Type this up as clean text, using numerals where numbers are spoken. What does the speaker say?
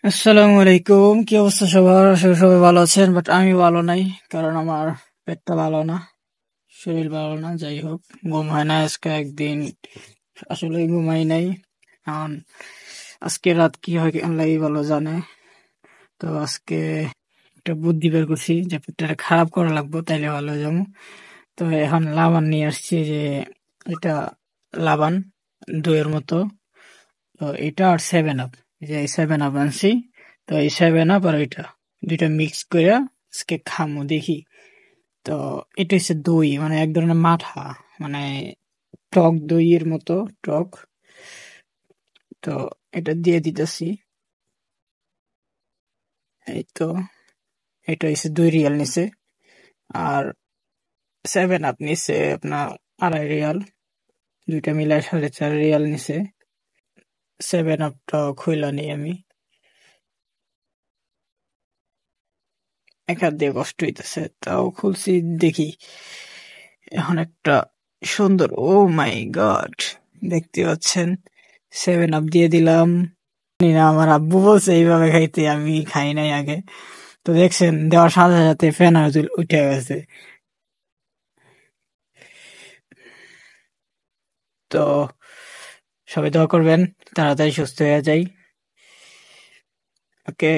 আসসালামু আলাইকুম। কি অবস্থা সবার? আশা করি সবাই ভালো আছেন, বাট আমি ভালো নাই। কারণ আমার পেটটা ভালো না, শরীর ভালো না। যাই হোক, ঘুম হয় না আজকে একদিন, আসলে ঘুমাই নাই। এখন আজকে রাত কি হয় আল্লাহই ভালো জানে। তো আজকে একটা বুদ্ধি বের করছি যে পেটটা খারাপ করা লাগবো, তাইলে ভালো হয়ে যাবো। তো এখন লাবান নিয়ে আসছি, যে এটা লাবান দইয়ের মতো। তো এটা আর 7 আপ, যে এই 7 আপ আনছি। তো এই 7 আপ আর এটা দুইটা মিক্স করে আজকে খামু দেখি। তো এটা হচ্ছে দই, মানে এক ধরনের মাঠা, মানে টক দইয়ের মতো টক। তো এটা দিয়ে দিতেছি। এই তো, এটা হচ্ছে 2 রিয়াল নিছে। আর 7 আপ নিছে আপনার 2.5 রিয়াল, দুইটা মিলায় 4.5 রিয়াল নিছে। 7 আপটা খুইলা নিই আমি, এক হাত দিয়ে কষ্ট হইতেছে, তাও খুলছি দেখি। এখন একটা সুন্দর, ও মাই গড, দেখতে পাচ্ছেন 7 আপ দিয়ে দিলাম। জানি না, আমার আব্বু বলছে এইভাবে খাইতে, আমি খাই নাই আগে। তো দেখছেন, দেওয়ার সাথে সাথে ফেনা উঠে গেছে। তো সবাই দোয়া করবেন, তাড়াতাড়ি সুস্থ হয়ে যাই। ওকে।